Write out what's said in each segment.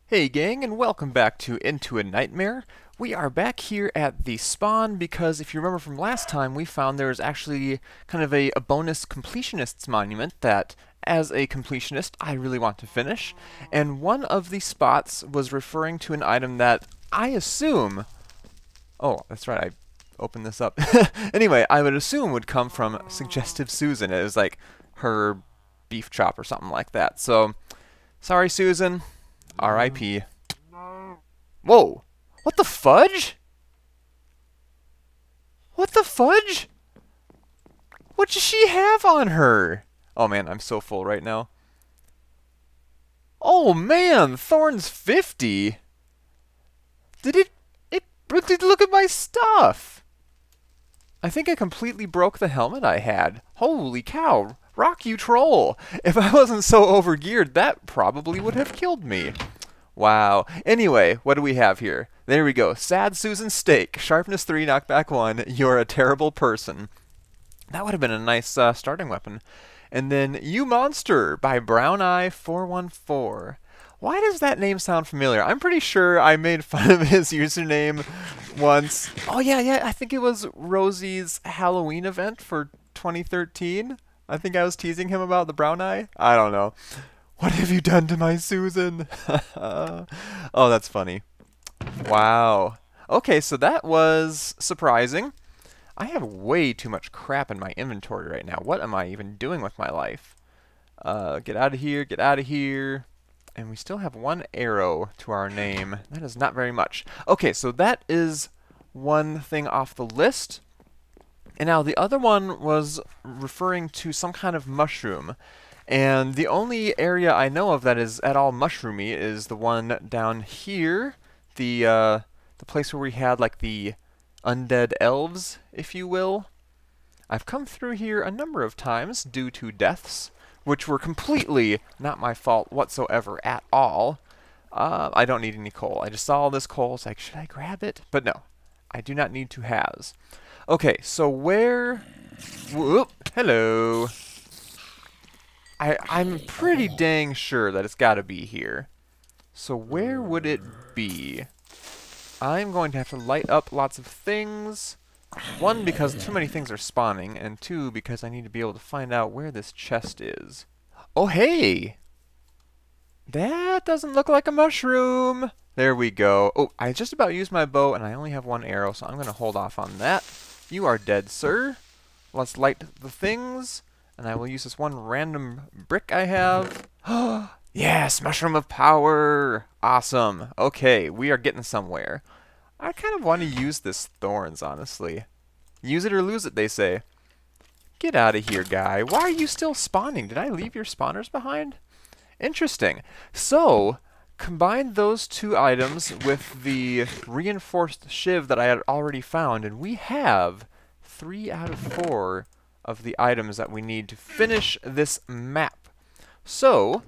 Hey gang, and welcome back to Into a Nightmare. We are back here at the spawn because if you remember from last time, we found there was actually kind of a bonus completionist's monument that, as a completionist, I really want to finish. And one of the spots was referring to an item that I assume... Oh, that's right, I opened this up. Anyway, I would assume would come from Suggestive Susan. It was like her beef chop or something like that. So, sorry Susan. R.I.P. Whoa! What the fudge? What the fudge? What does she have on her? Oh man, I'm so full right now. Oh man, Thorn's 50. Look at my stuff. I think I completely broke the helmet I had. Holy cow. Rock you troll! If I wasn't so overgeared, that probably would have killed me. Wow. Anyway, what do we have here? There we go. Sad Susan Steak. Sharpness 3, knockback 1. You're a terrible person. That would have been a nice starting weapon. And then You Monster by Brown Eye 414. Why does that name sound familiar? I'm pretty sure I made fun of his username once. Oh yeah, I think it was Rosie's Halloween event for 2013. I think I was teasing him about the brown eye. I don't know. What have you done to my Susan? Oh, that's funny. Wow. Okay, so that was surprising. I have way too much crap in my inventory right now. What am I even doing with my life? Get out of here, get out of here. And we still have one arrow to our name. That is not very much. Okay, so that is one thing off the list. And now the other one was referring to some kind of mushroom. And the only area I know of that is at all mushroomy is the one down here. The place where we had like the undead elves, if you will. I've come through here a number of times due to deaths, which were completely not my fault whatsoever at all. I don't need any coal. I just saw all this coal. It's like, should I grab it? But no, I do not need to has. Okay, so where... Whoop, hello. I'm pretty dang sure that it's got to be here. So where would it be? I'm going to have to light up lots of things. One, because too many things are spawning, and two, because I need to be able to find out where this chest is. Oh, hey! That doesn't look like a mushroom! There we go. Oh, I just about used my bow, and I only have one arrow, so I'm going to hold off on that. You are dead, sir. Let's light the things, and I will use this one random brick I have. Yes, Mushroom of Power! Awesome. Okay, we are getting somewhere. I kind of want to use this thorns, honestly. Use it or lose it, they say. Get out of here, guy. Why are you still spawning? Did I leave your spawners behind? Interesting. So, combine those two items with the reinforced shiv that I had already found, and we have 3 out of 4 of the items that we need to finish this map. So,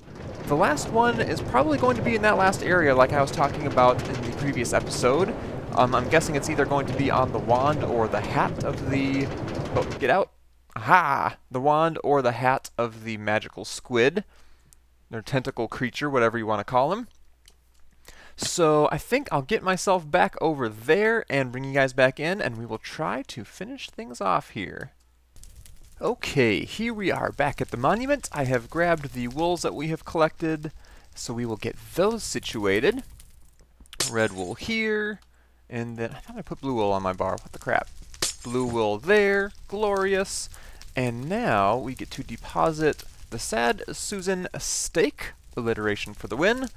the last one is probably going to be in that last area like I was talking about in the previous episode. I'm guessing it's either going to be on the wand or the hat of the... Oh, get out. Aha! The wand or the hat of the magical squid. Their tentacle creature, whatever you want to call him. So I think I'll get myself back over there and bring you guys back in, and we will try to finish things off here. Okay, here we are back at the monument. I have grabbed the wools that we have collected, so we will get those situated. Red wool here, and then I thought I put blue wool on my bar. What the crap? Blue wool there, glorious. And now we get to deposit the Sad Susan Steak, alliteration for the win,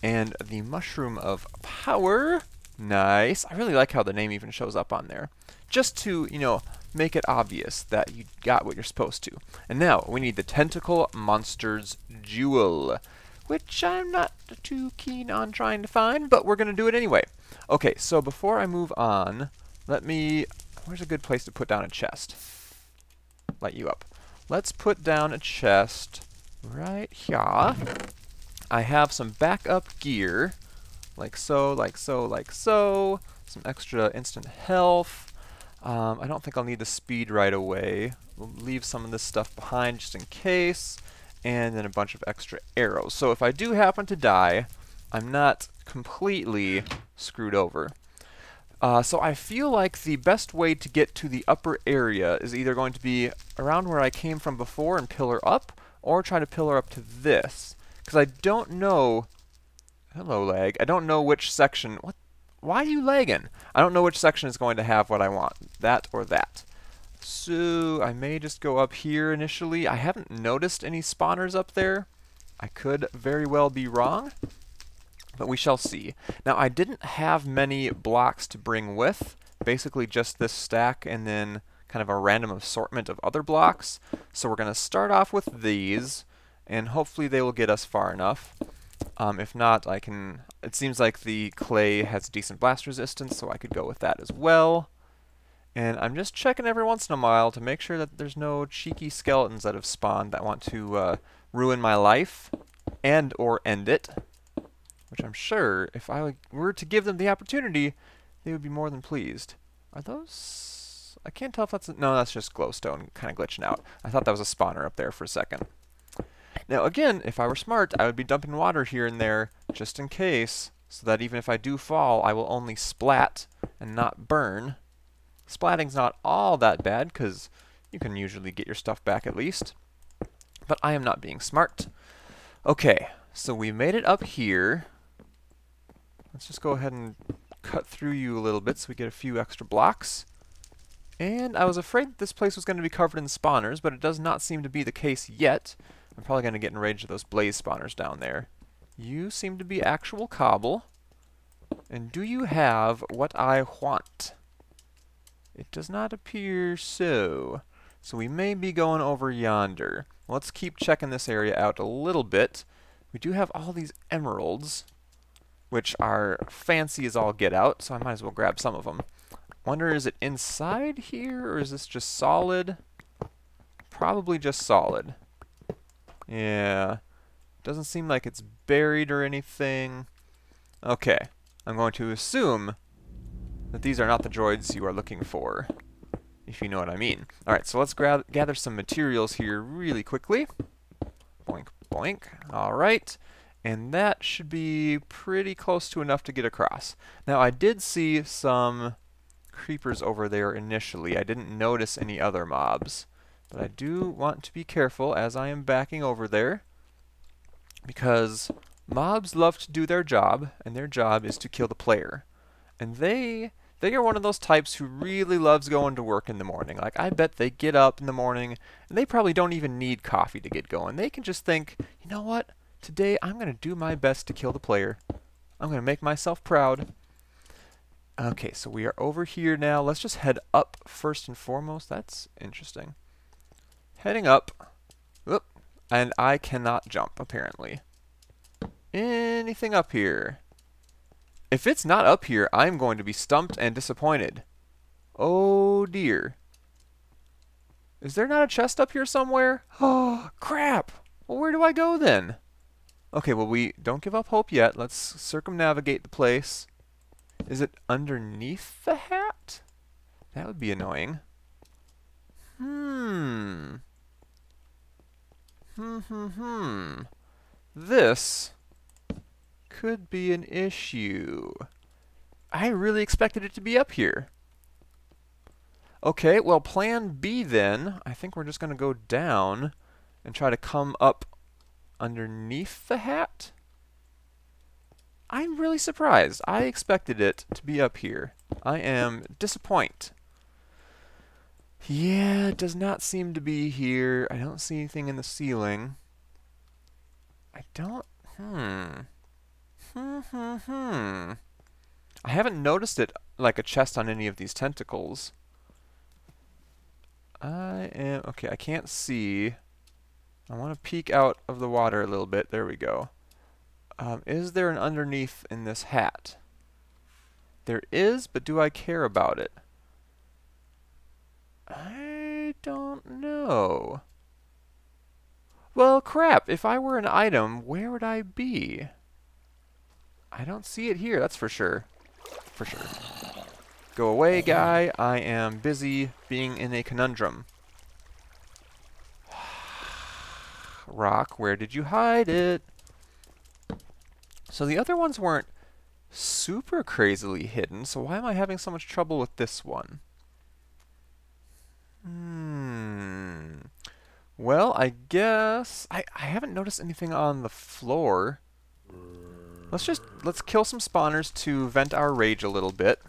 and the Mushroom of Power. Nice. I really like how the name even shows up on there. Just to, you know, make it obvious that you got what you're supposed to. And now we need the Tentacle Monster's Jewel, which I'm not too keen on trying to find, but we're going to do it anyway. Okay, so before I move on, let me... Where's a good place to put down a chest? Light you up. Let's put down a chest right here. I have some backup gear, like so, like so, like so. Some extra instant health. I don't think I'll need the speed right away. We'll leave some of this stuff behind just in case. And then a bunch of extra arrows. So if I do happen to die, I'm not completely screwed over. So I feel like the best way to get to the upper area is either going to be around where I came from before and pillar up, or try to pillar up to this. Because I don't know... Hello, lag. I don't know which section... What? Why are you lagging? I don't know which section is going to have what I want. That or that. So I may just go up here initially. I haven't noticed any spawners up there. I could very well be wrong, but we shall see. Now, I didn't have many blocks to bring with, basically just this stack and then kind of a random assortment of other blocks. So we're going to start off with these, and hopefully they will get us far enough. If not, I can... It seems like the clay has decent blast resistance, so I could go with that as well. And I'm just checking every once in a while to make sure that there's no cheeky skeletons that have spawned that want to ruin my life and or end it. Which I'm sure, if I were to give them the opportunity, they would be more than pleased. Are those... I can't tell if that's... No, that's just glowstone kind of glitching out. I thought that was a spawner up there for a second. Now again, if I were smart, I would be dumping water here and there, just in case, so that even if I do fall, I will only splat and not burn. Splatting's not all that bad, because you can usually get your stuff back at least. But I am not being smart. Okay, so we made it up here. Let's just go ahead and cut through you a little bit so we get a few extra blocks. And I was afraid that this place was going to be covered in spawners, but it does not seem to be the case yet. I'm probably going to get enraged at those blaze spawners down there. You seem to be actual cobble. And do you have what I want? It does not appear so. So we may be going over yonder. Let's keep checking this area out a little bit. We do have all these emeralds, which are fancy as all get out, so I might as well grab some of them. Wonder, is it inside here, or is this just solid? Probably just solid. Yeah. Doesn't seem like it's buried or anything. Okay. I'm going to assume that these are not the droids you are looking for, if you know what I mean. Alright, so let's gather some materials here really quickly. Boink, boink. Alright. And that should be pretty close to enough to get across. Now, I did see some creepers over there initially. I didn't notice any other mobs. But I do want to be careful as I am backing over there, because mobs love to do their job, and their job is to kill the player. And they are one of those types who really loves going to work in the morning. Like, I bet they get up in the morning, and they probably don't even need coffee to get going. They can just think, you know what? Today I'm going to do my best to kill the player. I'm going to make myself proud. Okay, so we are over here now. Let's just head up first and foremost. That's interesting. Heading up. Whoop. And I cannot jump, apparently. Anything up here? If it's not up here, I'm going to be stumped and disappointed. Oh, dear. Is there not a chest up here somewhere? Oh, crap. Well, where do I go then? Okay, well, we don't give up hope yet. Let's circumnavigate the place. Is it underneath the hat? That would be annoying. This could be an issue. I really expected it to be up here. Okay, well, plan B then. I think we're just going to go down and try to come up underneath the hat. I'm really surprised. I expected it to be up here. I am disappointed. Yeah, it does not seem to be here. I don't see anything in the ceiling. I don't... I haven't noticed it like a chest on any of these tentacles. Okay, I can't see. I want to peek out of the water a little bit. There we go. Is there an underneath in this hat? There is, but do I care about it? I don't know. Well, crap. If I were an item, where would I be? I don't see it here, that's for sure. For sure. Go away, guy. I am busy being in a conundrum. Rock, where did you hide it? So the other ones weren't super crazily hidden, so why am I having so much trouble with this one? Well, I guess I haven't noticed anything on the floor. Let's kill some spawners to vent our rage a little bit.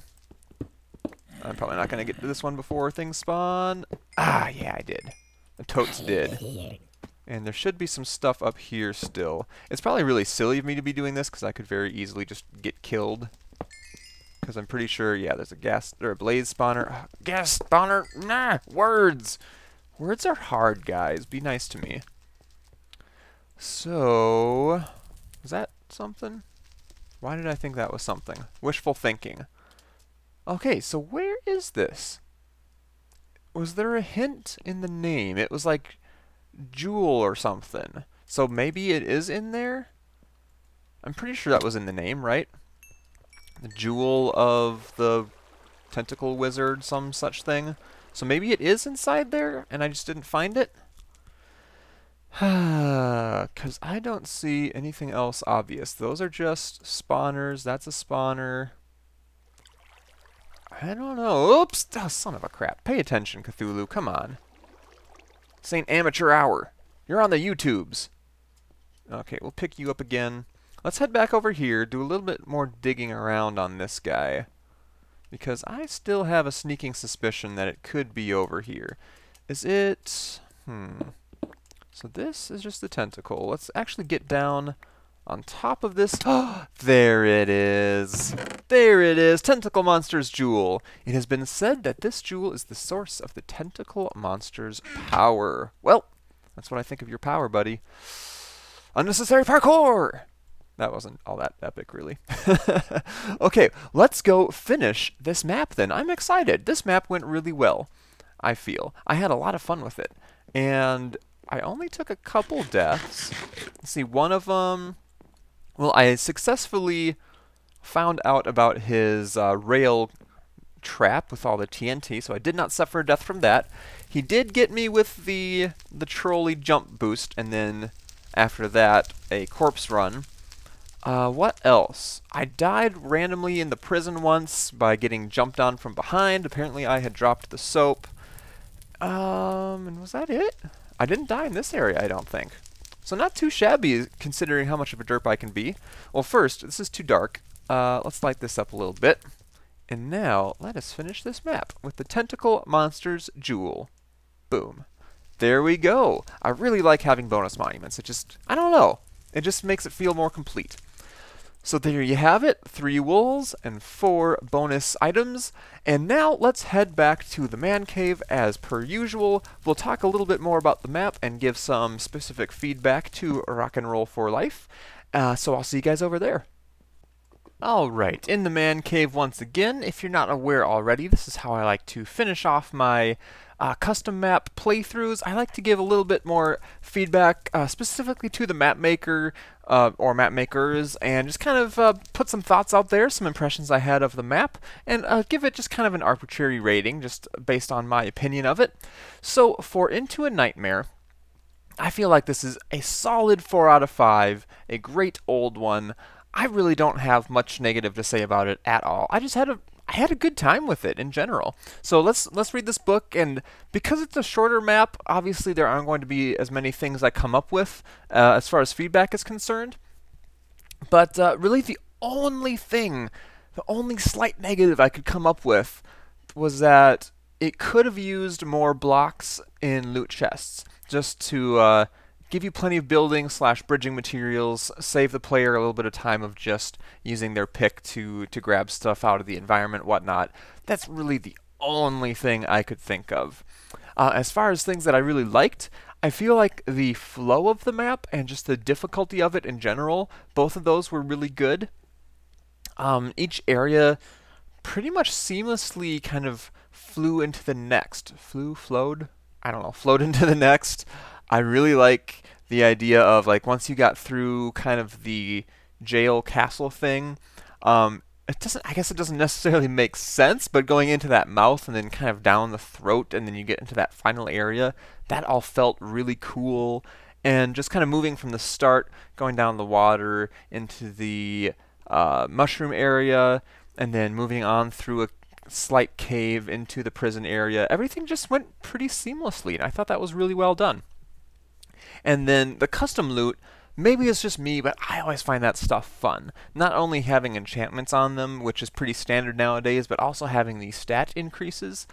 I'm probably not going to get to this one before things spawn. Ah, yeah, I did. The totes did. And there should be some stuff up here still. It's probably really silly of me to be doing this because I could very easily just get killed. Because I'm pretty sure, yeah, there's a gas or a blaze spawner. Gas spawner, nah, words. Words are hard, guys. Be nice to me. So, was that something? Why did I think that was something? Wishful thinking. Okay, so where is this? Was there a hint in the name? It was like Jewel or something. So maybe it is in there? I'm pretty sure that was in the name, right? The Jewel of the Tentacle Wizard, some such thing. So maybe it is inside there, and I just didn't find it? Because I don't see anything else obvious. Those are just spawners. That's a spawner. I don't know. Oops! Oh, son of a crap. Pay attention, Cthulhu. Come on. This ain't amateur hour. You're on the YouTubes. Okay, we'll pick you up again. Let's head back over here, do a little bit more digging around on this guy. Because I still have a sneaking suspicion that it could be over here. Is it... So this is just the tentacle. Let's actually get down on top of this. There it is. There it is. Tentacle Monster's Jewel. It has been said that this jewel is the source of the Tentacle Monster's power. Well, that's what I think of your power, buddy. Unnecessary parkour! That wasn't all that epic, really. Okay, let's go finish this map then. I'm excited. This map went really well, I feel. I had a lot of fun with it. And I only took a couple deaths. Let's see, one of them... Well, I successfully found out about his rail trap with all the TNT, so I did not suffer a death from that. He did get me with the trolley jump boost, and then after that, a corpse run. What else? I died randomly in the prison once by getting jumped on from behind. Apparently I had dropped the soap. And was that it? I didn't die in this area, I don't think. So not too shabby considering how much of a derp I can be. Well, first, this is too dark. Let's light this up a little bit. And now, let us finish this map with the Tentacle Monster's Jewel. Boom. There we go. I really like having bonus monuments. It just, I don't know. It just makes it feel more complete. So there you have it, 3 wolves and 4 bonus items. And now let's head back to the man cave as per usual. We'll talk a little bit more about the map and give some specific feedback to Rock and Roll for Life. So I'll see you guys over there. Alright, in the man cave once again. If you're not aware already, this is how I like to finish off my custom map playthroughs. I like to give a little bit more feedback specifically to the map maker or map makers, and just kind of put some thoughts out there, some impressions I had of the map, and give it just kind of an arbitrary rating just based on my opinion of it. So for Into a Nightmare, I feel like this is a solid 4 out of 5, a great old one. I really don't have much negative to say about it at all. I just had a good time with it in general. So let's read this book, and because it's a shorter map, obviously there aren't going to be as many things I come up with as far as feedback is concerned. But really the only slight negative I could come up with was that it could have used more blocks in loot chests, just to give you plenty of building / bridging materials, save the player a little bit of time of just using their pick to grab stuff out of the environment, whatnot. That's really the only thing I could think of. As far as things that I really liked, I feel like the flow of the map and just the difficulty of it in general, both of those were really good. Each area pretty much seamlessly kind of flew into the next. Flowed? I don't know, flowed into the next. I really like the idea of, like, once you got through kind of the jail castle thing, I guess it doesn't necessarily make sense, but going into that mouth and then kind of down the throat and then you get into that final area, that all felt really cool. And just kind of moving from the start, going down the water into the mushroom area, and then moving on through a slight cave into the prison area. Everything just went pretty seamlessly, and I thought that was really well done. And then the custom loot, maybe it's just me, but I always find that stuff fun. Not only having enchantments on them, which is pretty standard nowadays, but also having these stat increases.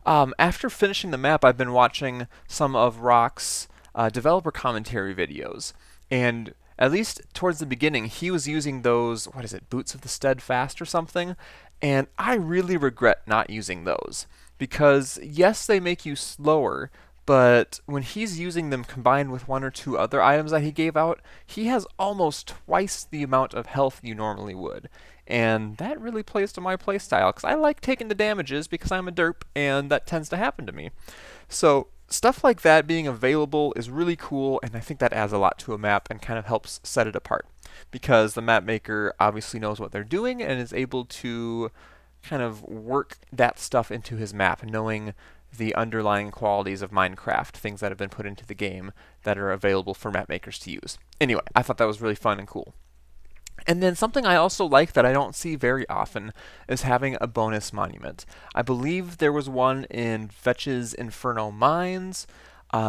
After finishing the map, I've been watching some of Rock's developer commentary videos, and at least towards the beginning, he was using those, what is it, Boots of the Steadfast or something, and I really regret not using those, because yes, they make you slower, but when he's using them combined with one or two other items that he gave out, he has almost twice the amount of health you normally would. And that really plays to my playstyle, because I like taking the damages because I'm a derp, and that tends to happen to me. So stuff like that being available is really cool, and I think that adds a lot to a map and kind of helps set it apart. Because the map maker obviously knows what they're doing and is able to kind of work that stuff into his map, knowing the underlying qualities of Minecraft, things that have been put into the game that are available for map makers to use. Anyway, I thought that was really fun and cool. And then something I also like that I don't see very often is having a bonus monument. I believe there was one in Vetch's Inferno Mines.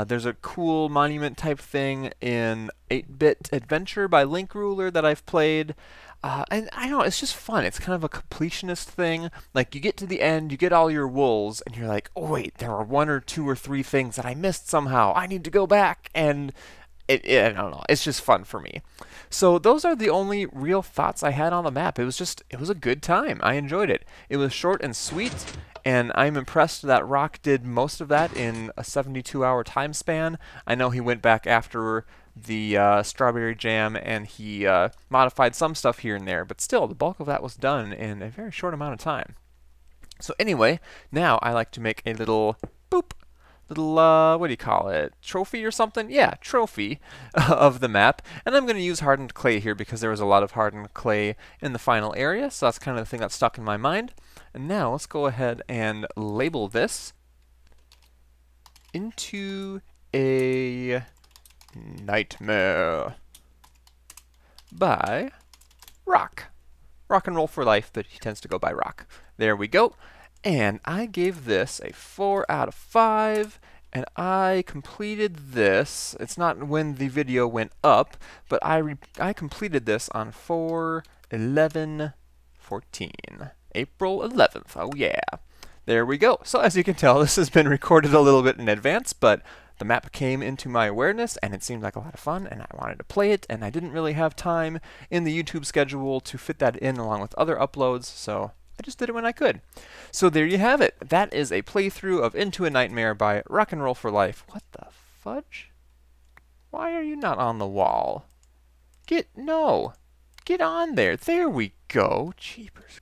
There's a cool monument type thing in 8-Bit Adventure by Link Ruler that I've played. And I don't know, it's just fun. It's kind of a completionist thing. Like, you get to the end, you get all your wools, and you're like, oh wait, there are 1 or 2 or 3 things that I missed somehow. I need to go back, and I don't know, it's just fun for me. So those are the only real thoughts I had on the map. It was a good time. I enjoyed it. It was short and sweet, and I'm impressed that Rock did most of that in a 72-hour time span. I know he went back after the strawberry jam and he modified some stuff here and there, but still, the bulk of that was done in a very short amount of time. So anyway, now I like to make a little boop, little, what do you call it, trophy or something? Yeah, trophy of the map. And I'm going to use hardened clay here because there was a lot of hardened clay in the final area, so that's kind of the thing that stuck in my mind. And now let's go ahead and label this into a nightmare by Rock. Rock and Roll for Life, but he tends to go by Rock. There we go. And I gave this a 4 out of 5, and I completed this. It's not when the video went up, but I completed this on 4/11/14. April 11th. Oh yeah. There we go. So as you can tell, this has been recorded a little bit in advance, but the map came into my awareness, and it seemed like a lot of fun, and I wanted to play it, and I didn't really have time in the YouTube schedule to fit that in along with other uploads, so I just did it when I could. So there you have it. That is a playthrough of Into a Nightmare by Rock and Roll for Life. What the fudge? Why are you not on the wall? No. Get on there. There we go. Jeepers.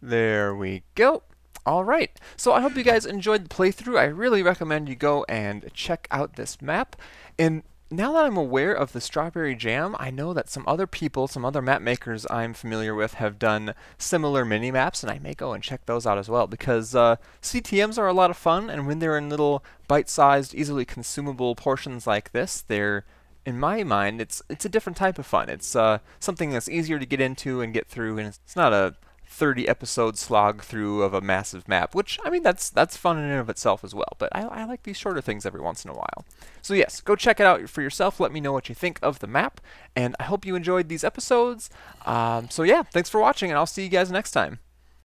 There we go. Alright, so I hope you guys enjoyed the playthrough. I really recommend you go and check out this map. And now that I'm aware of the strawberry jam, I know that some other people, some other map makers I'm familiar with have done similar mini-maps, and I may go and check those out as well, because CTMs are a lot of fun, and when they're in little bite-sized, easily consumable portions like this, they're, in my mind, it's a different type of fun. It's something that's easier to get into and get through, and it's not a 30-episode slog through of a massive map, which, I mean, that's fun in and of itself as well, but I like these shorter things every once in a while. So yes, go check it out for yourself, let me know what you think of the map, and I hope you enjoyed these episodes. So yeah, thanks for watching, and I'll see you guys next time.